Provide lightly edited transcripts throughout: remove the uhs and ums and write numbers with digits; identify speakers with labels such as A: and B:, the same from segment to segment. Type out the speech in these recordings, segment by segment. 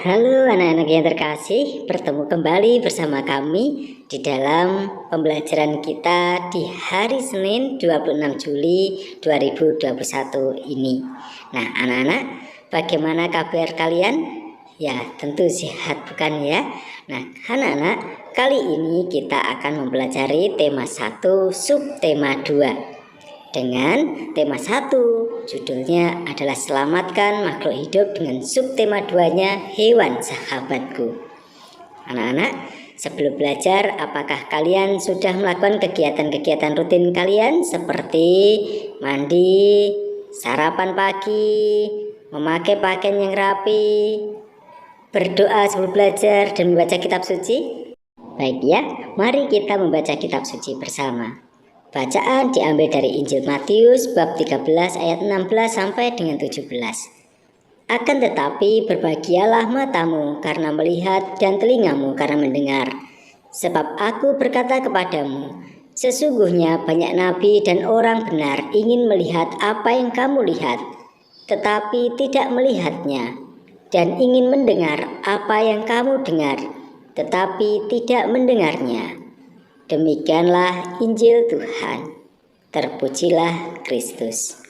A: Halo anak-anak yang terkasih, bertemu kembali bersama kami di dalam pembelajaran kita di hari Senin 26 Juli 2021 ini. Nah anak-anak, bagaimana kabar kalian? Ya tentu sehat bukan ya? Nah anak-anak, kali ini kita akan mempelajari tema 1 subtema 2. Dengan tema 1, judulnya adalah selamatkan makhluk hidup, dengan subtema 2-nya hewan sahabatku. Anak-anak, sebelum belajar, apakah kalian sudah melakukan kegiatan-kegiatan rutin kalian seperti mandi, sarapan pagi, memakai pakaian yang rapi, berdoa sebelum belajar, dan membaca kitab suci? Baik ya, mari kita membaca kitab suci bersama. Bacaan diambil dari Injil Matius bab 13 ayat 16 sampai dengan 17. Akan tetapi berbahagialah matamu karena melihat dan telingamu karena mendengar. Sebab aku berkata kepadamu, sesungguhnya banyak nabi dan orang benar ingin melihat apa yang kamu lihat, tetapi tidak melihatnya, dan ingin mendengar apa yang kamu dengar, tetapi tidak mendengarnya. Demikianlah Injil Tuhan. Terpujilah Kristus.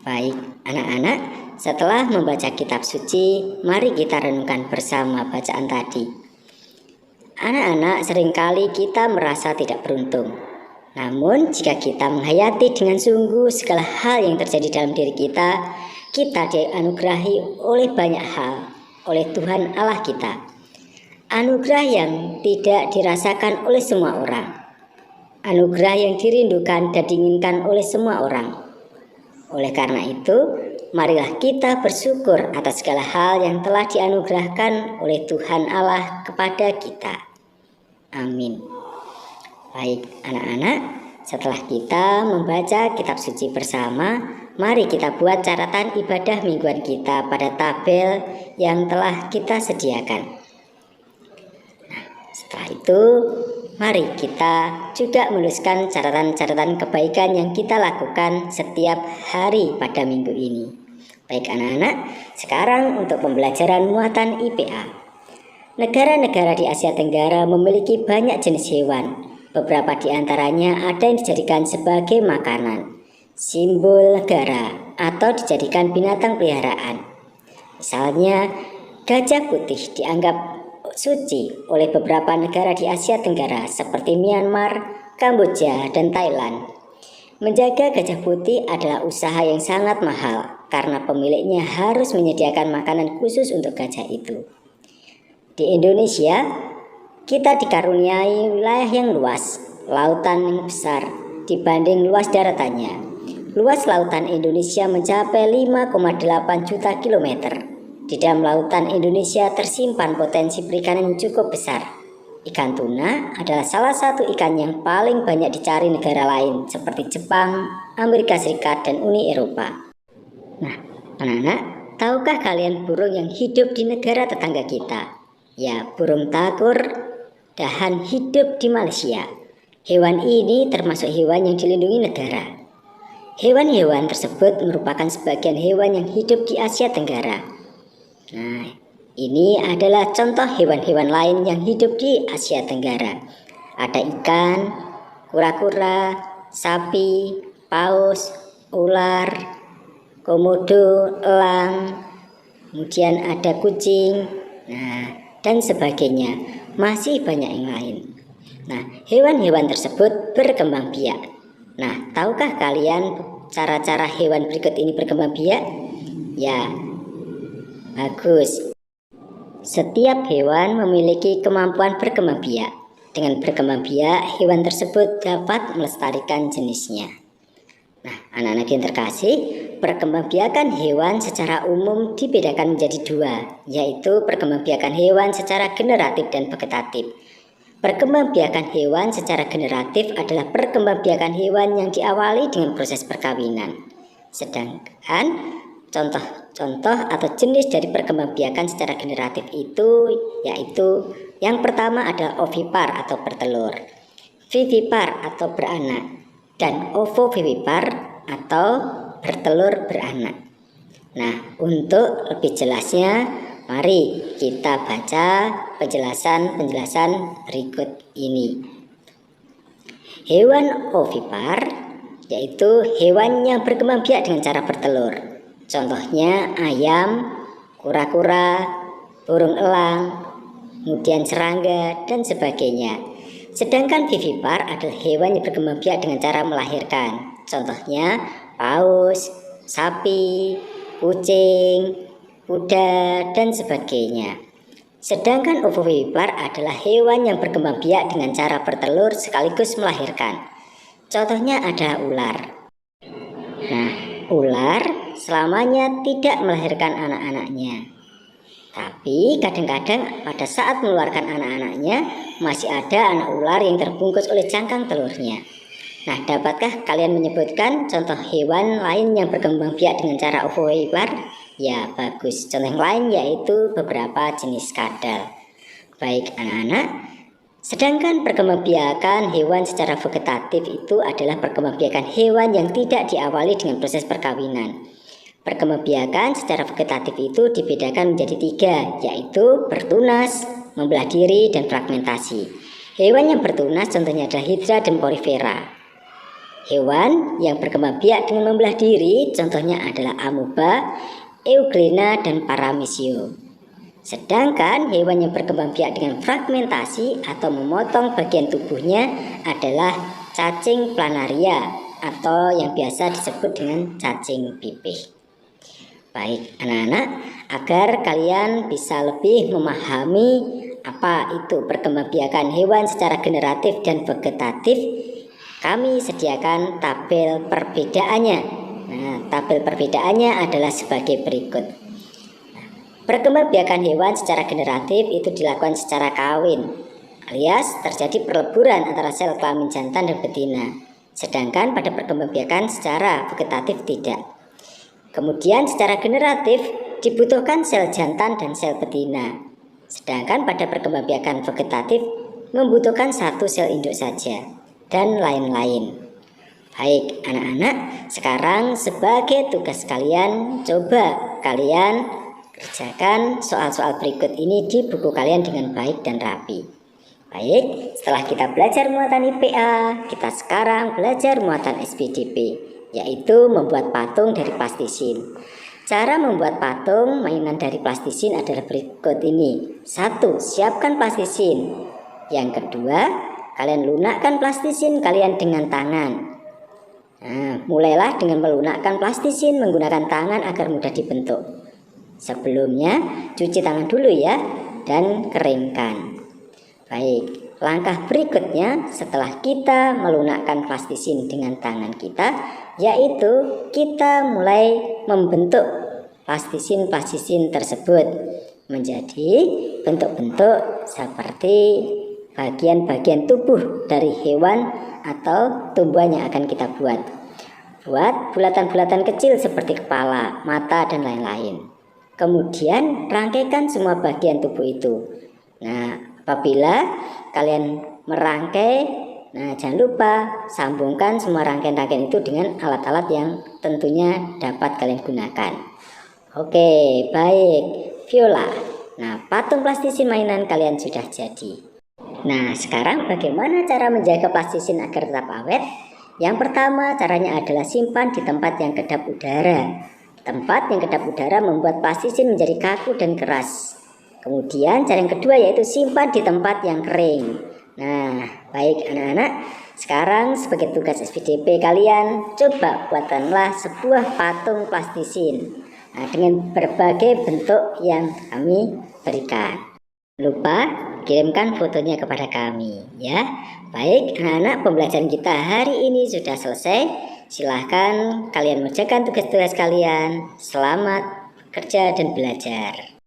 A: Baik anak-anak, setelah membaca kitab suci, mari kita renungkan bersama bacaan tadi. Anak-anak, seringkali kita merasa tidak beruntung. Namun jika kita menghayati dengan sungguh segala hal yang terjadi dalam diri kita dianugerahi oleh banyak hal oleh Tuhan Allah kita. Anugerah yang tidak dirasakan oleh semua orang. Anugerah yang dirindukan dan diinginkan oleh semua orang. Oleh karena itu, marilah kita bersyukur atas segala hal yang telah dianugerahkan oleh Tuhan Allah kepada kita. Amin. Baik anak-anak, setelah kita membaca kitab suci bersama, mari kita buat catatan ibadah mingguan kita pada tabel yang telah kita sediakan. Setelah itu, mari kita juga menuliskan catatan-catatan kebaikan yang kita lakukan setiap hari pada minggu ini. Baik anak-anak, sekarang untuk pembelajaran muatan IPA. Negara-negara di Asia Tenggara memiliki banyak jenis hewan. Beberapa di antaranya ada yang dijadikan sebagai makanan, simbol negara, atau dijadikan binatang peliharaan. Misalnya, gajah putih dianggap suci oleh beberapa negara di Asia Tenggara seperti Myanmar, Kamboja, dan Thailand. Menjaga gajah putih adalah usaha yang sangat mahal karena pemiliknya harus menyediakan makanan khusus untuk gajah itu. Di Indonesia, kita dikaruniai wilayah yang luas, lautan yang besar dibanding luas daratannya. Luas lautan Indonesia mencapai 5,8 juta kilometer. Di dalam lautan Indonesia tersimpan potensi perikanan yang cukup besar. Ikan tuna adalah salah satu ikan yang paling banyak dicari negara lain seperti Jepang, Amerika Serikat, dan Uni Eropa. Nah, anak-anak, tahukah kalian burung yang hidup di negara tetangga kita? Ya, burung takur dahan hidup di Malaysia. Hewan ini termasuk hewan yang dilindungi negara. Hewan-hewan tersebut merupakan sebagian hewan yang hidup di Asia Tenggara. Nah, ini adalah contoh hewan-hewan lain yang hidup di Asia Tenggara. Ada ikan, kura-kura, sapi, paus, ular, komodo, elang, kemudian ada kucing, dan sebagainya. Masih banyak yang lain. Nah, hewan-hewan tersebut berkembang biak. Nah, tahukah kalian cara-cara hewan berikut ini berkembang biak? Ya, bagus. Setiap hewan memiliki kemampuan berkembang biak. Dengan berkembang biak, hewan tersebut dapat melestarikan jenisnya. Nah, anak-anak yang terkasih, perkembangbiakan hewan secara umum dibedakan menjadi dua, yaitu perkembangbiakan hewan secara generatif dan vegetatif. Perkembangbiakan hewan secara generatif adalah perkembangbiakan hewan yang diawali dengan proses perkawinan. Sedangkan contoh atau jenis dari perkembangbiakan secara generatif itu yaitu yang pertama adalah ovipar atau bertelur, vivipar atau beranak, dan ovovivipar atau bertelur beranak. Nah, untuk lebih jelasnya Mari kita baca penjelasan-penjelasan berikut ini. Hewan ovipar yaitu hewan yang berkembang biak dengan cara bertelur. Contohnya ayam, kura-kura, burung elang, kemudian serangga, dan sebagainya. Sedangkan vivipar adalah hewan yang berkembang biak dengan cara melahirkan. Contohnya paus, sapi, kucing, kuda, dan sebagainya. Sedangkan ovovivipar adalah hewan yang berkembang biak dengan cara bertelur sekaligus melahirkan. Contohnya adalah ular. Nah, ular selamanya tidak melahirkan anak-anaknya. Tapi kadang-kadang pada saat mengeluarkan anak-anaknya masih ada anak ular yang terbungkus oleh cangkang telurnya. Nah, dapatkah kalian menyebutkan contoh hewan lain yang berkembang biak dengan cara ovovivipar? Ya, bagus. Contoh yang lain yaitu beberapa jenis kadal. Baik anak-anak, sedangkan perkembangbiakan hewan secara vegetatif itu adalah perkembangbiakan hewan yang tidak diawali dengan proses perkawinan. Perkembangbiakan secara vegetatif itu dibedakan menjadi 3, yaitu bertunas, membelah diri, dan fragmentasi. Hewan yang bertunas contohnya adalah hidra dan porifera. Hewan yang berkembang biak dengan membelah diri contohnya adalah amoeba, euglena, dan paramecium. Sedangkan hewan yang berkembang biak dengan fragmentasi atau memotong bagian tubuhnya adalah cacing planaria atau yang biasa disebut dengan cacing pipih. Baik anak-anak, agar kalian bisa lebih memahami apa itu perkembangbiakan hewan secara generatif dan vegetatif, kami sediakan tabel perbedaannya. Nah, tabel perbedaannya adalah sebagai berikut. Perkembangbiakan hewan secara generatif itu dilakukan secara kawin, alias terjadi perleburan antara sel kelamin jantan dan betina. Sedangkan pada perkembangbiakan secara vegetatif tidak. Kemudian secara generatif dibutuhkan sel jantan dan sel betina. Sedangkan pada perkembangbiakan vegetatif membutuhkan satu sel induk saja, dan lain-lain. Baik anak-anak, sekarang sebagai tugas kalian, coba kalian kerjakan soal-soal berikut ini di buku kalian dengan baik dan rapi. Baik, setelah kita belajar muatan IPA, kita sekarang belajar muatan SPDP, yaitu membuat patung dari plastisin. Cara membuat patung mainan dari plastisin adalah berikut ini. 1. Siapkan plastisin. Yang kedua, kalian lunakkan plastisin kalian dengan tangan. Nah, mulailah dengan melunakkan plastisin menggunakan tangan agar mudah dibentuk. Sebelumnya, cuci tangan dulu ya, dan keringkan. Baik, langkah berikutnya setelah kita melunakkan plastisin dengan tangan kita, yaitu kita mulai membentuk plastisin tersebut menjadi bentuk-bentuk seperti bagian-bagian tubuh dari hewan atau tumbuhan yang akan kita buat. Buat bulatan-bulatan kecil seperti kepala, mata, dan lain-lain. Kemudian rangkaikan semua bagian tubuh itu. Nah, apabila kalian merangkai, nah jangan lupa sambungkan semua rangkaian-rangkaian itu dengan alat-alat yang tentunya dapat kalian gunakan. Oke, baik. Viola. Nah, patung plastisin mainan kalian sudah jadi. Nah, sekarang bagaimana cara menjaga plastisin agar tetap awet? Yang pertama, caranya adalah simpan di tempat yang kedap udara. Tempat yang kedap udara membuat plastisin menjadi kaku dan keras. Kemudian cara yang kedua yaitu simpan di tempat yang kering. Nah, baik anak-anak, sekarang sebagai tugas SPDP kalian, coba buatkanlah sebuah patung plastisin. Nah, dengan berbagai bentuk yang kami berikan. Lupa kirimkan fotonya kepada kami ya. Baik anak-anak, pembelajaran kita hari ini sudah selesai. Silahkan kalian mengerjakan tugas-tugas kalian. Selamat kerja dan belajar.